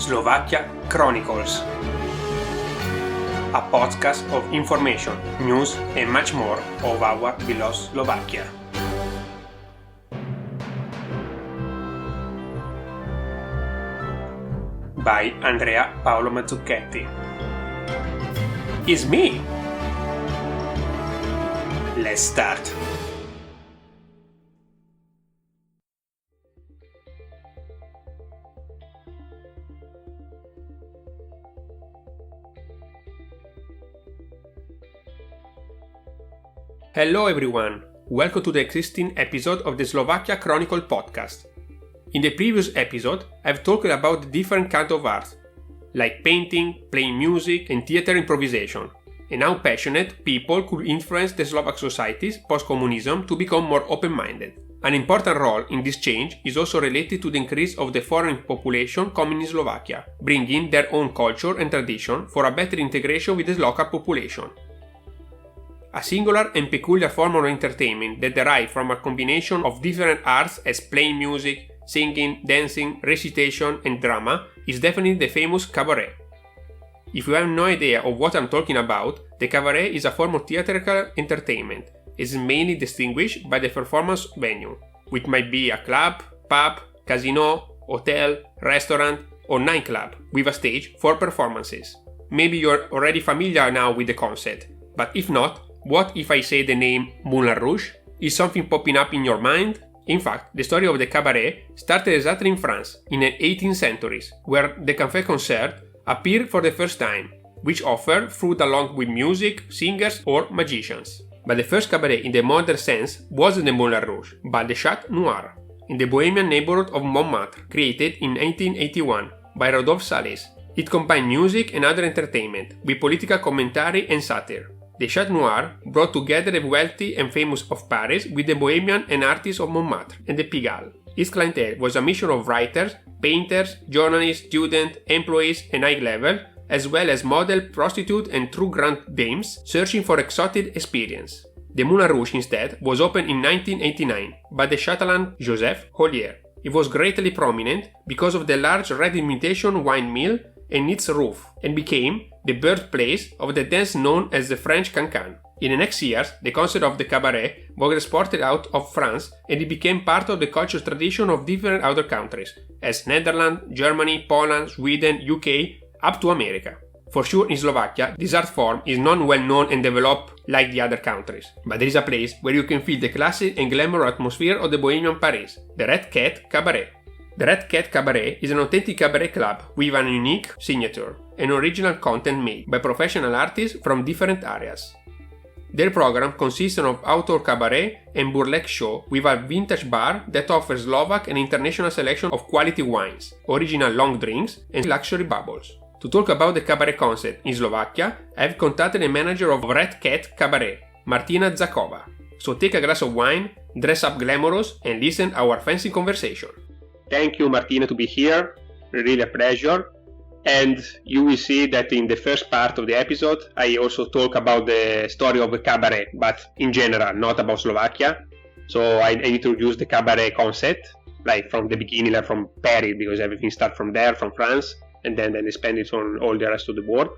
Slovakia Chronicles, a podcast of information, news and much more of our beloved Slovakia. By Andrea Paolo Mazzucchetti. It's me! Let's start. Hello everyone, welcome to the existing episode of the Slovakia Chronicle podcast. In the previous episode, I've talked about the different kinds of art, like painting, playing music and theater improvisation, and how passionate people could influence the Slovak societies post-communism to become more open-minded. An important role in this change is also related to the increase of the foreign population coming in Slovakia, bringing their own culture and tradition for a better integration with the local population. A singular and peculiar form of entertainment that derives from a combination of different arts as playing music, singing, dancing, recitation and drama is definitely the famous cabaret. If you have no idea of what I'm talking about, the cabaret is a form of theatrical entertainment. It is mainly distinguished by the performance venue, which might be a club, pub, casino, hotel, restaurant or nightclub with a stage for performances. Maybe you're already familiar now with the concept, but if not, what if I say the name Moulin Rouge? Is something popping up in your mind? In fact, the story of the cabaret started exactly in France, in the 18th century, where the café concert appeared for the first time, which offered food along with music, singers or magicians. But the first cabaret in the modern sense wasn't the Moulin Rouge, but the Chat Noir, in the bohemian neighborhood of Montmartre, created in 1881 by Rodolphe Sales. It combined music and other entertainment, with political commentary and satire. The Chat Noir brought together the wealthy and famous of Paris with the bohemian and artists of Montmartre and the Pigalle. Its clientele was a mixture of writers, painters, journalists, students, employees and high level, as well as model, prostitute and true grand dames searching for exotic experience. The Moulin Rouge instead was opened in 1989 by the Catalan Joseph Hollier. It was greatly prominent because of the large red imitation wine mill and its roof, and became the birthplace of the dance known as the French Cancan. In the next years, the concept of the cabaret was exported out of France and it became part of the cultural tradition of different other countries, as Netherlands, Germany, Poland, Sweden, UK, up to America. For sure in Slovakia, this art form is not well known and developed like the other countries, but there is a place where you can feel the classy and glamour atmosphere of the Bohemian Paris, the Red Cat Cabaret. The Red Cat Cabaret is an authentic cabaret club with an unique signature and original content made by professional artists from different areas. Their program consists of outdoor cabaret and burlesque show with a vintage bar that offers Slovak and international selection of quality wines, original long drinks and luxury bubbles. To talk about the cabaret concept in Slovakia, I have contacted the manager of Red Cat Cabaret, Martina Dzackova. So take a glass of wine, dress up glamorous and listen to our fancy conversation. Thank you, Martina, to be here. Really a pleasure. And you will see that in the first part of the episode, I also talk about the story of the cabaret, but in general, not about Slovakia. So I introduce the cabaret concept, like from the beginning, like from Paris, because everything starts from there, from France, and then expand it on all the rest of the world.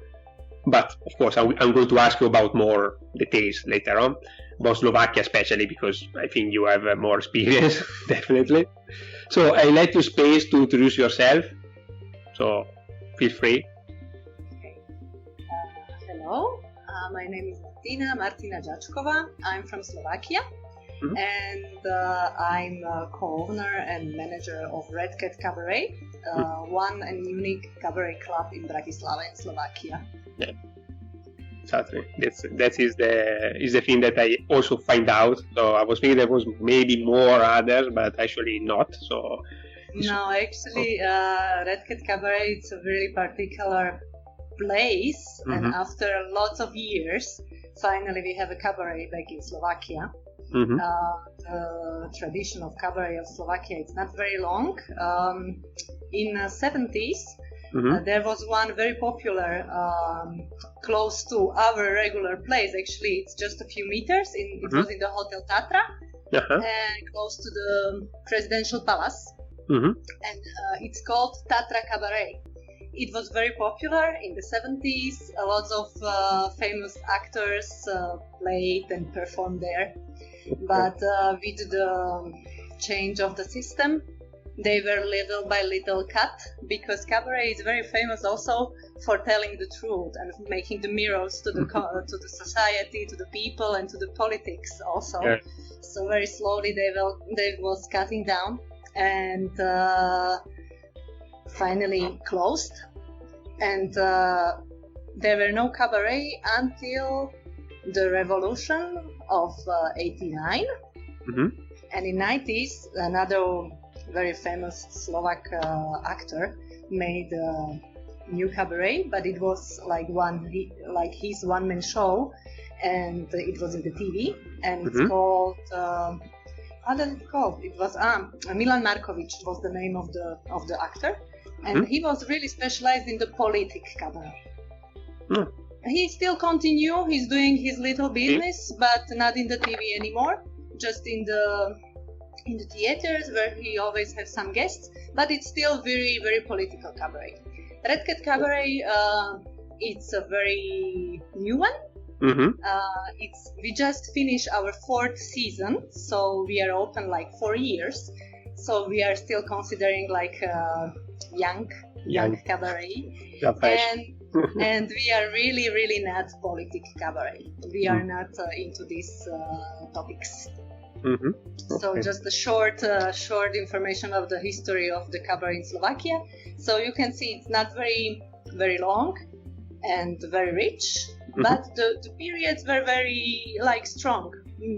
But of course, I'm going to ask you about more details later on, about Slovakia especially, because I think you have more experience, definitely. So I let you space to introduce yourself. So feel free. Okay. Hello, my name is Martina Dzackova. I'm from Slovakia, and I'm co-owner and manager of Red Cat Cabaret, one and unique cabaret club in Bratislava in Slovakia. Yeah. Exactly. That is the thing that I also find out. So I was thinking there was maybe more others, but actually not. So no, actually, Red Cat Cabaret it's a very particular place, and after lots of years, finally we have a cabaret back in Slovakia. The tradition of cabaret of Slovakia it's not very long. In the 70s. There was one very popular close to our regular place. Actually, it's just a few meters. It was in the Hotel Tatra, and close to the presidential palace. And it's called Tatra Cabaret. it was very popular in the 70s. Lots of famous actors played and performed there. But with the change of the system, they were little by little cut, because cabaret is very famous also for telling the truth and making the mirrors to the to the society, to the people, and to the politics also. Yeah. So very slowly they was cutting down, and finally closed. And there were no cabaret until the revolution of '89. And in '90s, another very famous Slovak actor made a new cabaret, but it was like his one-man show, and it was in the TV, and it's called how does it called? It was Milan Markovic was the name of the actor, and he was really specialized in the politic cabaret. He still continue. He's doing his little business, but not in the TV anymore. Just in the theaters, where he always has some guests, but it's still very, very political cabaret. Red Cat Cabaret, it's a very new one. We just finished our 4th season, so we are open like 4 years. So we are still considering like young cabaret, and we are really, really not politic cabaret. We are not into these topics. So just a short information of the history of the cabaret in Slovakia. So you can see it's not very, very long and very rich, but the periods were very like strong.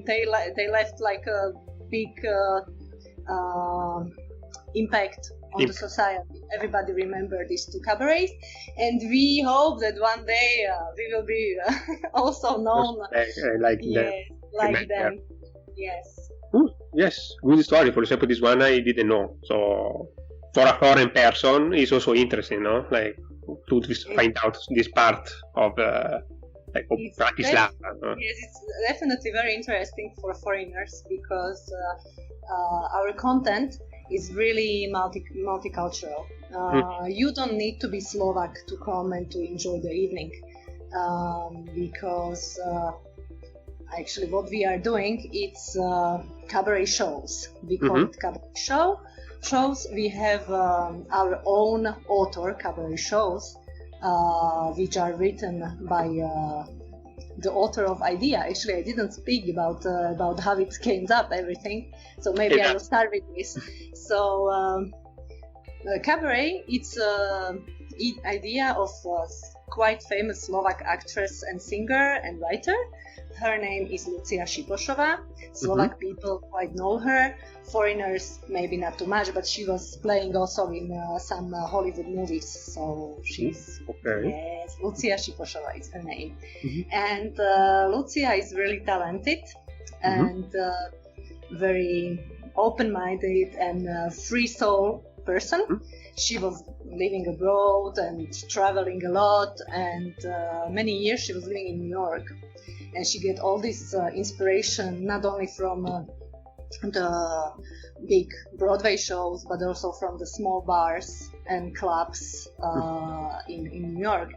They left like a big impact on the society. Everybody remember these 2 cabarets, and we hope that one day we will be also known like them. Yes. Yes, good story. For example, this one I didn't know. So for a foreign person, it's also interesting, no? Like to find out this part of Bratislava. Yes, it's definitely very interesting for foreigners, because our content is really multicultural. You don't need to be Slovak to come and to enjoy the evening, because actually what we are doing, it's cabaret shows. We call it cabaret shows. We have our own author cabaret shows, which are written by the author of idea. Actually, I didn't speak about how it came up, everything. So maybe I will start with this. So cabaret, it's an idea of quite famous Slovak actress and singer and writer. Her name is Lucia Šipošová. Slovak people quite know her. Foreigners maybe not too much, but she was playing also in some Hollywood movies. So she's yes, Lucia Šipošová is her name. And Lucia is really talented and very open-minded and free soul person. She was living abroad and traveling a lot, and many years she was living in New York. And she get all this inspiration not only from the big Broadway shows, but also from the small bars and clubs in New York.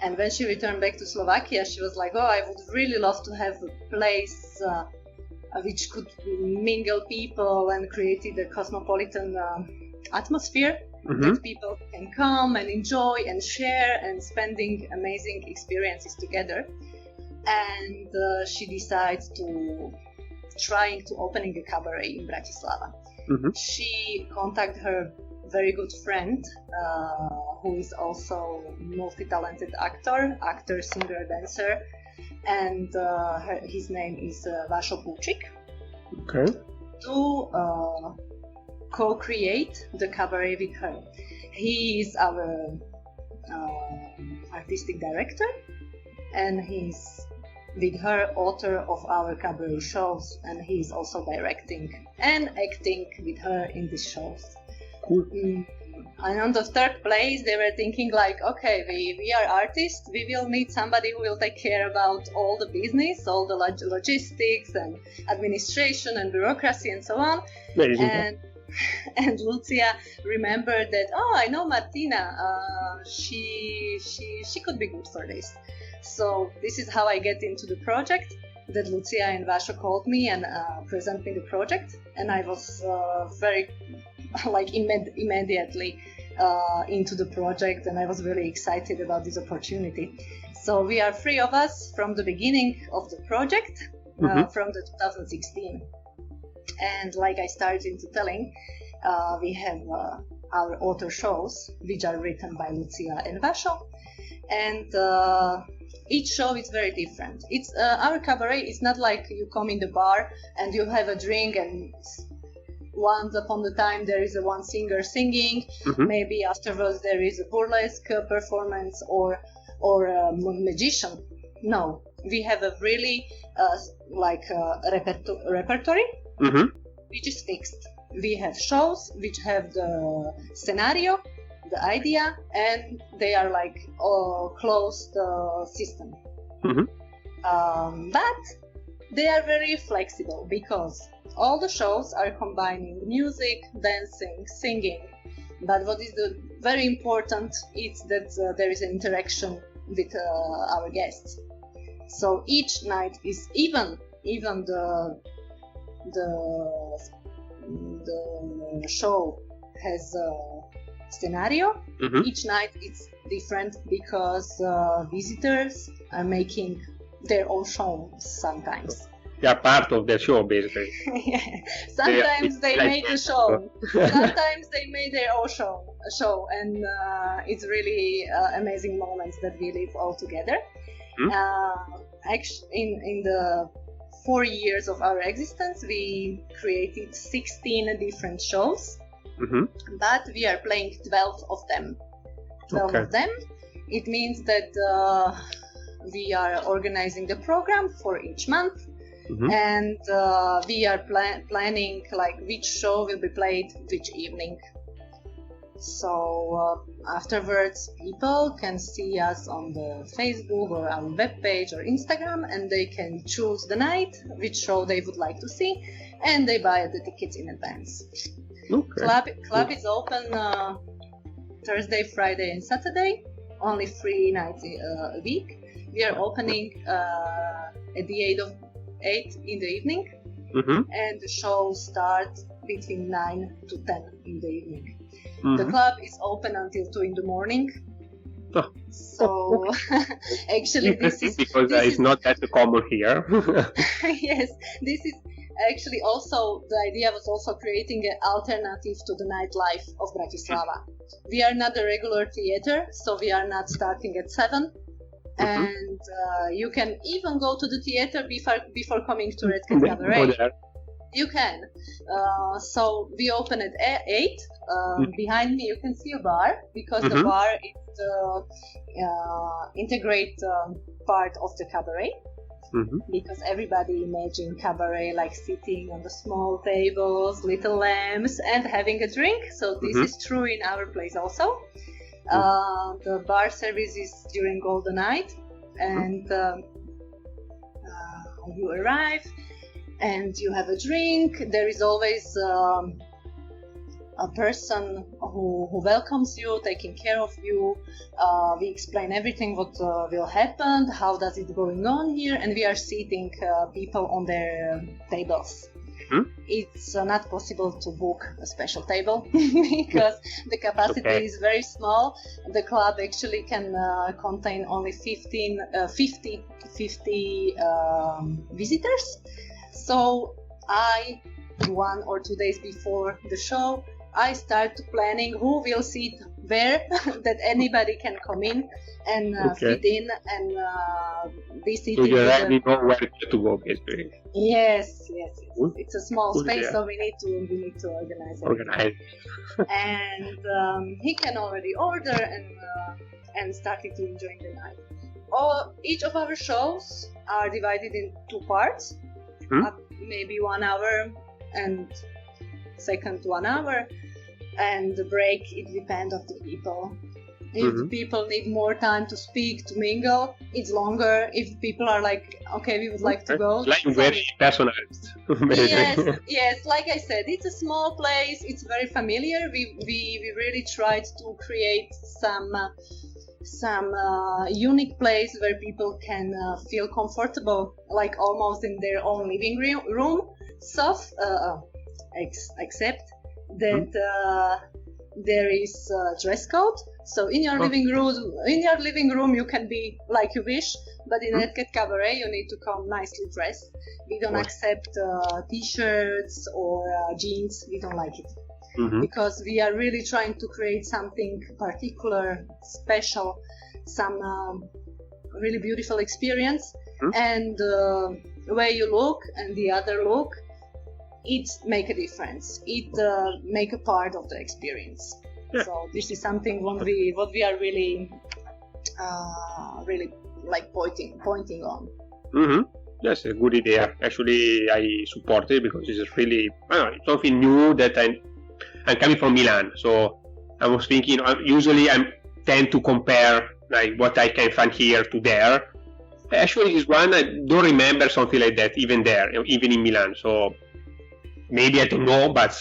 And when she returned back to Slovakia, she was like, I would really love to have a place which could mingle people and created a cosmopolitan atmosphere that people can come and enjoy and share and spending amazing experiences together. And she decides to trying to opening a cabaret in Bratislava. She contacted her very good friend, who is also multi-talented actor, singer, dancer, and his name is Vašo Púčik. To co-create the cabaret with her. He is our artistic director, and he's with her author of our cabaret shows, and he's also directing and acting with her in these shows. And on the 3rd place, they were thinking like, okay, we are artists, we will need somebody who will take care about all the business, all the logistics and administration and bureaucracy and so on. And And Lucia remembered that, oh, I know Martina, she could be good for this. So this is how I get into the project, that Lucia and Vasho called me and presented me the project, and I was very immediately into the project, and I was really excited about this opportunity. So we are 3 of us from the beginning of the project, from the 2016. And like I started into telling, we have our author shows, which are written by Lucia and Vasho, and each show is very different. It's our cabaret is not like you come in the bar and you have a drink and once upon the time there is one singer singing, maybe afterwards there is a burlesque performance or a magician. No, we have a really repertory, which is fixed. We have shows which have the scenario, the idea, and they are like a closed system. But they are very flexible because all the shows are combining music, dancing, singing. But what is very important is that there is an interaction with our guests. So each night is even the show has a scenario. Each night it's different because visitors are making their own show sometimes. They are part of the show, basically. Sometimes they make the show. Sometimes they make their own show, and it's really amazing moments that we live all together. Actually, in the 4 years of our existence, we created 16 different shows, but we are playing 12 of them. 12 of them. It means that we are organizing the program for each month, and we are planning like which show will be played which evening. So afterwards, people can see us on the Facebook or our webpage or Instagram, and they can choose the night, which show they would like to see, and they buy the tickets in advance. Club is open Thursday, Friday, and Saturday, only 3 nights a week. We are opening at the 8 in the evening, and the show starts between 9 to 10 in the evening. The club is open until 2 in the morning. So actually this is not that common here. Yes, this is actually also the idea was also creating an alternative to the nightlife of Bratislava. We are not a regular theater, so we are not starting at 7. And you can even go to the theater before coming to Red Cat Cabaret. You can. So we open at 8. Behind me you can see a bar, because the bar is the integrate part of the cabaret. Because everybody imagine cabaret like sitting on the small tables, little lamps, and having a drink. So this is true in our place also. The bar service is during all the night, and you arrive and you have a drink. There is always a person who welcomes you, taking care of you. We explain everything what will happen, how does it going on here, and we are seating people on their tables. It's not possible to book a special table because the capacity is very small. The club actually can contain only 50 visitors. So 1 or 2 days before the show, I start planning who will sit where, that anybody can come in and fit in and be seated. So you already know where to go, basically. Yes. It's a small space, so we need to organize it. And he can already order and started to enjoy the night. Each of our shows are divided in 2 parts, maybe 1 hour and second 1 hour, and the break, it depends on the people. If people need more time to speak, to mingle, it's longer. If people are like, okay, we would like to go. It's like very personalized. Yes. Like I said, it's a small place. It's very familiar. We really tried to create some unique place where people can feel comfortable, like almost in their own living room. Except that there is a dress code. So in your living room, you can be like you wish. But in Red Cat Cabaret, you need to come nicely dressed. We don't accept t-shirts or jeans. We don't like it. Because we are really trying to create something particular, special, some really beautiful experience. And the way you look and the other look, it make a difference. It make a part of the experience. Yeah. So this is something what we are really like pointing on. That's a good idea. Actually, I support it because it's really something new that I'm coming from Milan, so I was thinking. Usually, I tend to compare like what I can find here to there. Actually, this one I don't remember something like that even there, even in Milan. So maybe I don't know, but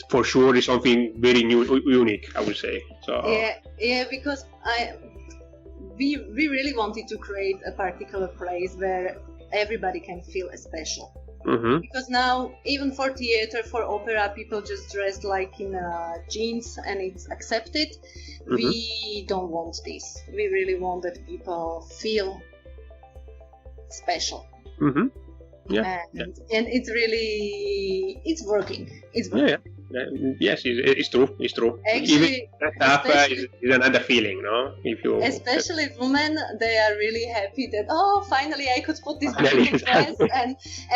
for sure it's something very new, unique, I would say. So yeah, because we really wanted to create a particular place where everybody can feel special. Because now, even for theater, for opera, people just dress like in jeans and it's accepted. We don't want this. We really want that people feel special. Yeah. And it's really, it's working. Yeah. Yes, it's true. Actually, even that is another feeling, no? Especially women, they are really happy that finally I could put this beautiful dress,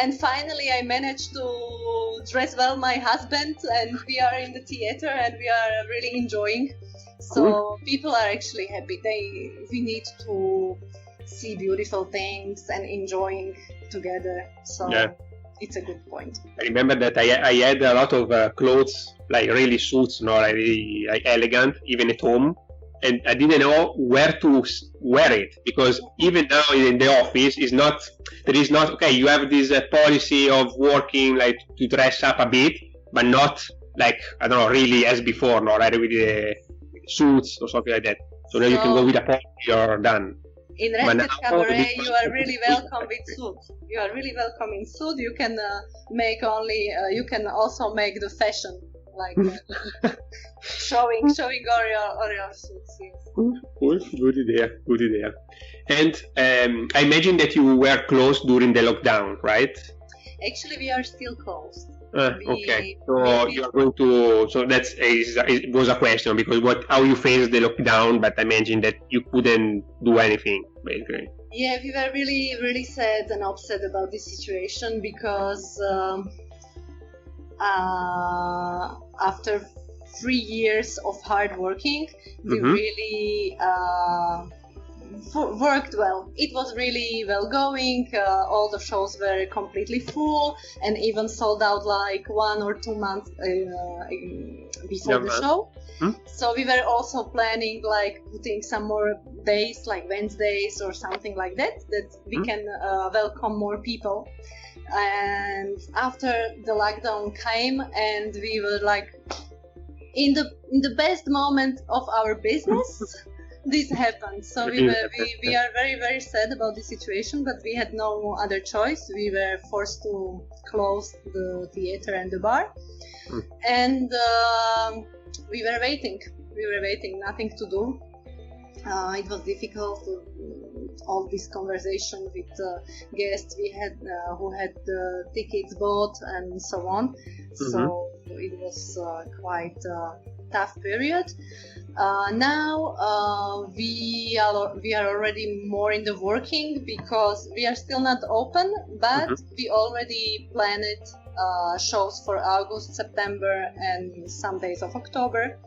and finally I managed to dress well my husband, and we are in the theater and we are really enjoying. So people are actually happy. We need to see beautiful things and enjoying together. So. Yeah. It's a good point. I remember that I had a lot of clothes, like really suits, like really like elegant, even at home, and I didn't know where to wear it, because even now in the office there is not okay. You have this policy of working like to dress up a bit, but not like I don't know really as before, right, with the suits or something like that. So now you can go with a policy, you're done. In Red Cat Cabaret, you are really welcome with suit. You are really welcome in suit. You can you can also make the fashion, like showing all your suits. Yes. Cool. Good idea. And I imagine that you were closed during the lockdown, right? Actually, we are still closed. Okay, so you are going to. So it was a question because how you faced the lockdown, but I imagine that you couldn't do anything basically. Yeah, we were really, really sad and upset about this situation because after 3 years of hard working, we really worked well. It was really well going. All the shows were completely full and even sold out like 1 or 2 months before the show. So we were also planning like putting some more days, like Wednesdays or something like that we can welcome more people. And after the lockdown came and we were like in the best moment of our business. This happened, so we are very, very sad about the situation, but we had no other choice. We were forced to close the theater and the bar, and we were waiting, nothing to do. It was difficult, all this conversation with guests we had who had the tickets bought and so on. So it was quite a tough period. Now we are already more in the working because we are still not open, but we already planned shows for August, September, and some days of October.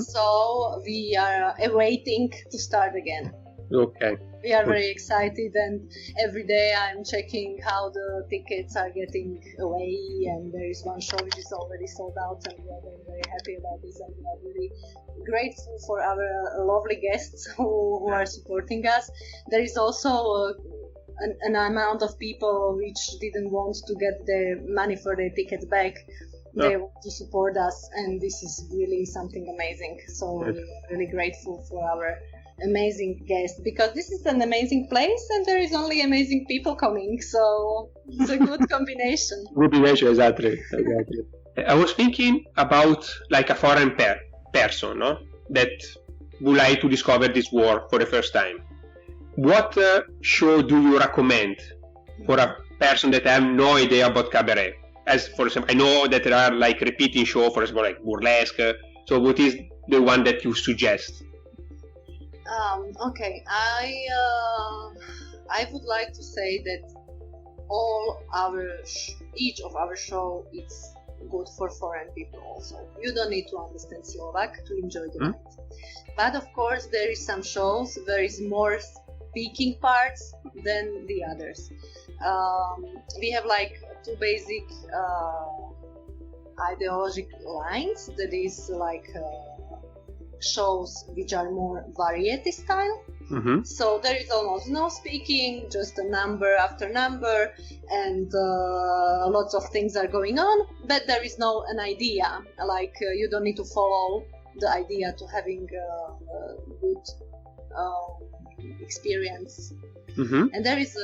So we are awaiting to start again. Okay. We are very excited, and every day I'm checking how the tickets are getting away, and there is one show which is already sold out, and we are very happy about this, and we are really grateful for our lovely guests who are supporting us. There is also an amount of people which didn't want to get their money for their tickets back. They want to support us, and this is really something amazing. So we are really grateful for our amazing guests, because this is an amazing place and there is only amazing people coming, so it's a good combination. Exactly. I was thinking about like a foreign person, no? That would like to discover this world for the first time. What show do you recommend for a person that have no idea about cabaret? As for example, I know that there are like repeating shows, for example, like burlesque. So what is the one that you suggest? Okay, I would like to say that each of our show is good for foreign people also. You don't need to understand Slovak to enjoy the night. But of course there is some shows there is more speaking parts than the others. We have like two basic ideological lines, that is like shows which are more variety style. So there is almost no speaking, just a number after number, and lots of things are going on, but there is an idea, like you don't need to follow the idea to having a good experience. And there is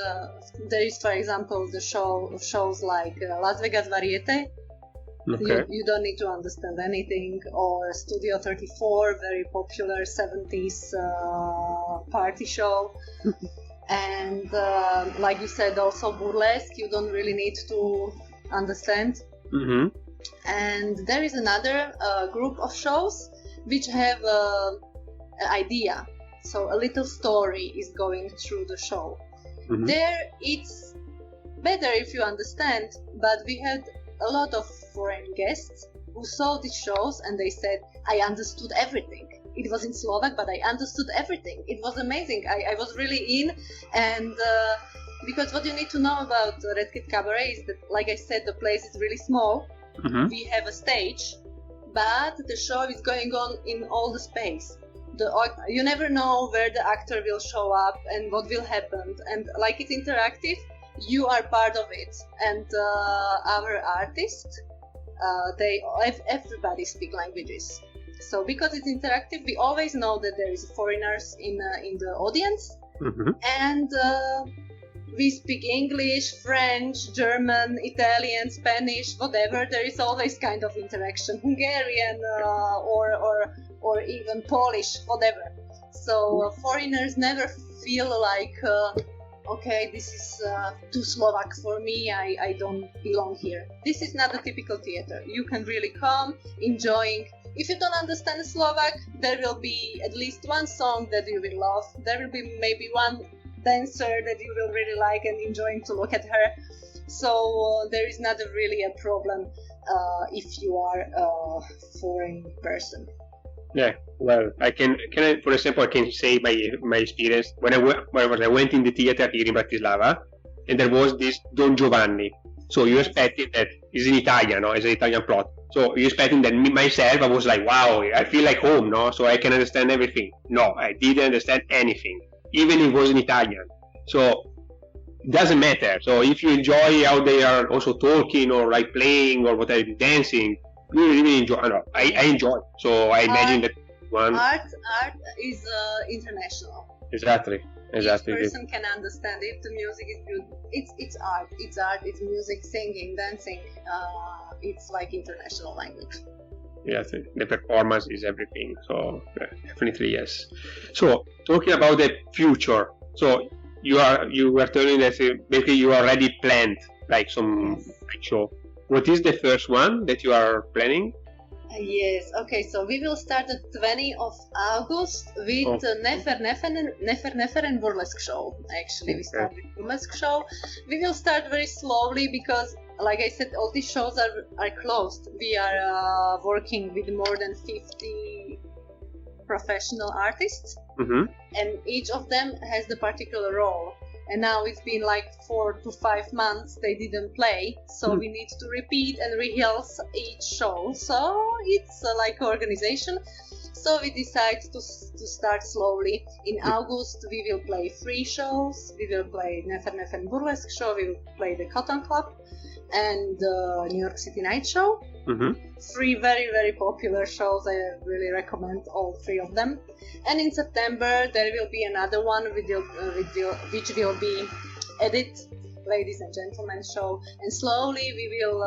for example the shows like Las Vegas Variete. You don't need to understand anything, or Studio 34, very popular 70s party show. And like you said, also burlesque, you don't really need to understand. And there is another group of shows which have an idea, so a little story is going through the show. There it's better if you understand, but we had a lot of foreign guests who saw these shows and they said, I understood everything. It was in Slovak, but I understood everything. It was amazing. I was really in, and because what you need to know about Red Cat Cabaret is that, like I said, the place is really small. We have a stage, but the show is going on in all the space. You never know where the actor will show up and what will happen, and like it's interactive, you are part of it. And our artists, everybody speak languages. So because it's interactive, we always know that there is foreigners in the audience, and we speak English, French, German, Italian, Spanish, whatever. There is always kind of interaction, Hungarian or even Polish, whatever. So foreigners never feel like, okay, this is too Slovak for me, I don't belong here. This is not a typical theater. You can really come, enjoying. If you don't understand Slovak, there will be at least one song that you will love. There will be maybe one dancer that you will really like and enjoying to look at her. So there is not really a problem if you are a foreign person. Yeah, well, I can for example, I can say my experience when I went in the theater here in Bratislava, and there was this Don Giovanni. So you expected that it's in Italian, no? It's an Italian plot. So you expecting that myself, I was like, wow, I feel like home, no? So I can understand everything. No, I didn't understand anything, even if it was in Italian. So it doesn't matter. So if you enjoy how they are also talking or like playing or whatever, dancing, you really enjoy. I enjoy. So I imagine that one. Art is international. Exactly. Each person can understand it. The music is good. It's art. It's music, singing, dancing. It's like international language. Yes, the performance is everything. So definitely yes. So talking about the future. So you were telling that basically you already planned like some show. What is the first one that you are planning? Yes, okay, so we will start the 20th of August with Nefer and burlesque show. Actually, we start with burlesque show. We will start very slowly because, like I said, all these shows are closed. We are working with more than 50 professional artists. and each of them has the particular role. And now it's been like 4 to 5 months they didn't play, so we need to repeat and rehearse each show. So it's like organization. So we decided to start slowly. In August we will play 3 shows. We will play Nefer burlesque show, we will play the Cotton Club and the New York City Night Show. 3 very, very popular shows. I really recommend all 3 of them. And in September there will be another one which will be Edit, Ladies and Gentlemen show. And slowly we will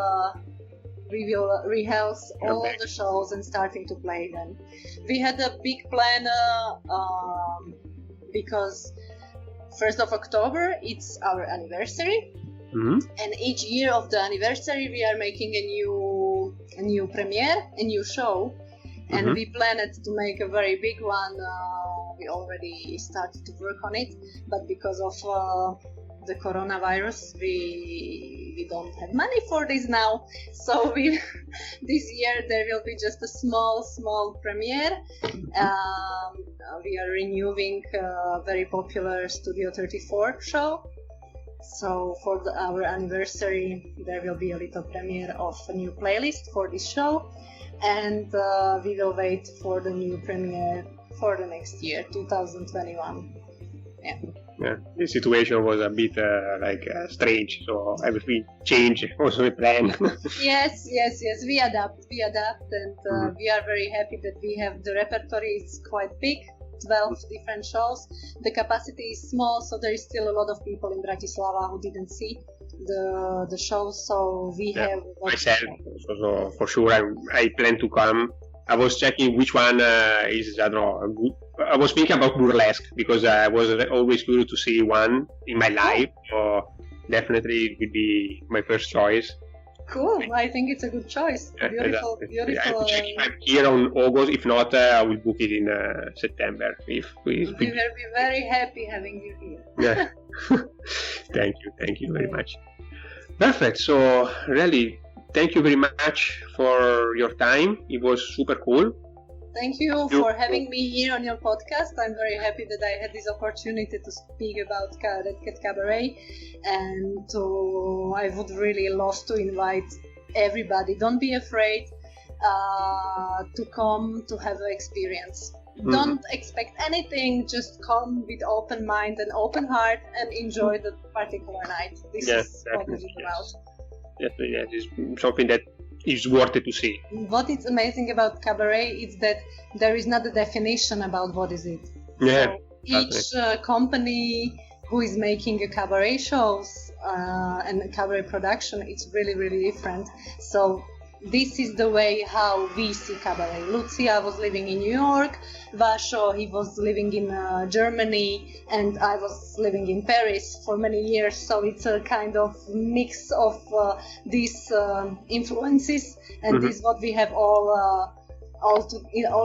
rehearse all the shows and starting to play them. We had a big plan because 1st of October it's our anniversary. And each year of the anniversary we are making a new premiere, a new show, and we planned to make a very big one. We already started to work on it, but because of the coronavirus we don't have money for this now, so this year there will be just a small premiere. We are renewing a very popular Studio 34 show. So for our anniversary there will be a little premiere of a new playlist for this show, and we will wait for the new premiere for the next year, 2021. Yeah, the situation was a bit strange, so everything changed, also the plan. Yes, we adapt, and we are very happy that we have the repertoire is quite big. 12 different shows. The capacity is small, so there is still a lot of people in Bratislava who didn't see the shows. So we have myself. So for sure, I plan to come. I was checking which one is, I don't know, good. I was thinking about burlesque because I was always curious to see one in my life. So definitely it would be my first choice. Cool. I think it's a good choice. Beautiful. I'm here on August. If not, I will book it in September. We will be very happy having you here. Yeah. Thank you very much. Perfect. So really, thank you very much for your time. It was super cool. Thank you for having me here on your podcast. I'm very happy that I had this opportunity to speak about Red Cat Cabaret, and I would really love to invite everybody. Don't be afraid to come to have an experience. Don't expect anything, just come with open mind and open heart and enjoy the particular night. This is what it is about. Definitely, it's something that is worth it to see. What is amazing about cabaret is that there is not a definition about what is it. Yeah. So each company who is making a cabaret shows and a cabaret production, it's really, really different. So this is the way how we see cabaret. Lucia was living in New York, Vasho, he was living in Germany, and I was living in Paris for many years. So it's a kind of mix of these influences, and this is what we have all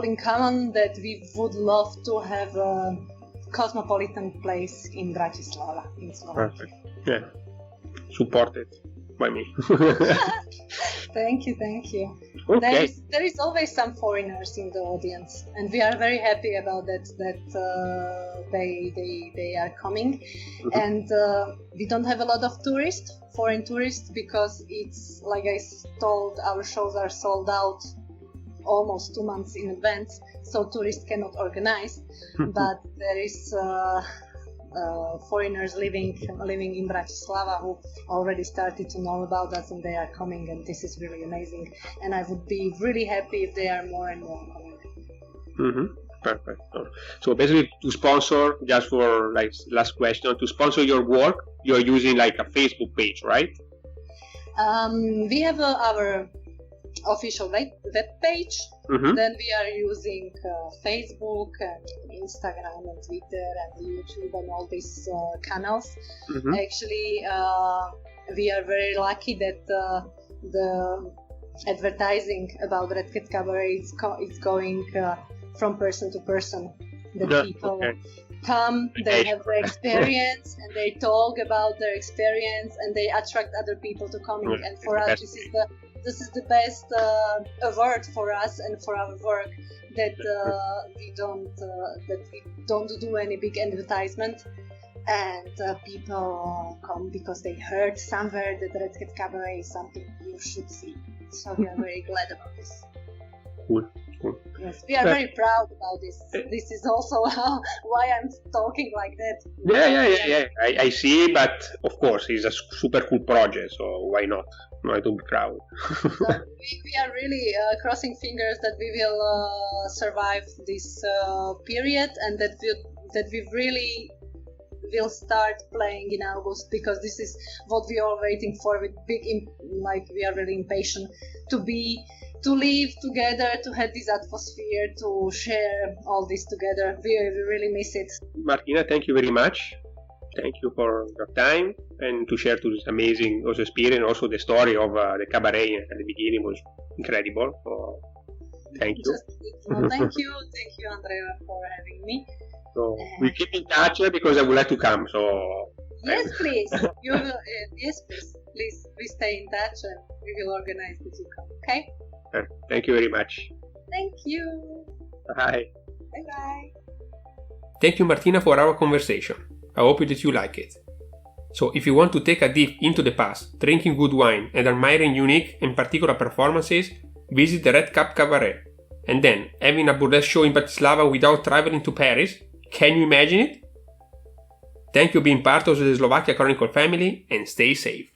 in common, that we would love to have a cosmopolitan place in Bratislava, in Slovakia. Perfect. Yeah. Supported by me. Thank you. Okay. There is always some foreigners in the audience, and we are very happy about that they are coming. And we don't have a lot of foreign tourists, because it's like I told, our shows are sold out almost 2 months in advance, so tourists cannot organize. But there is foreigners living in Bratislava who already started to know about us, and they are coming, and this is really amazing. And I would be really happy if they are more and more coming. Perfect. So basically, to sponsor, just for like last question, to sponsor your work, you're using like a Facebook page, right? We have our official web page. Then we are using Facebook and Instagram and Twitter and YouTube and all these channels. Actually, we are very lucky that the advertising about Red Cat Cabaret is going from person to person. The people come, they have their experience, and they talk about their experience, and they attract other people to coming. And for us, this is the best award for us and for our work, that we don't do any big advertisement, and people come because they heard somewhere that Red Cat Cabaret is something you should see. So we are very glad about this. Cool. Yes, we are very proud about this. This is also why I'm talking like that. Yeah. I see, but of course, it's a super cool project, so why not? I don't be proud. So we are really crossing fingers that we will survive this period, and that we really will start playing in August, because this is what we are waiting for with we are really impatient to live together, to have this atmosphere, to share all this together. We really miss it. Martina, thank you very much. Thank you for your time and to share this amazing also experience. Also the story of the cabaret at the beginning was incredible. So, thank you. Thank you, Andrea, for having me. So we keep in touch because I would like to come. So yes, please. You will. Yes, please. Please, we stay in touch and we will organize that you come. Okay. Thank you very much. Thank you. Bye. Bye. Thank you, Martina, for our conversation. I hope that you like it. So if you want to take a dip into the past, drinking good wine and admiring unique and particular performances, visit the Red Cat Cabaret. And then, having a burlesque show in Bratislava without traveling to Paris, can you imagine it? Thank you for being part of the Slovakia Chronicle family, and stay safe.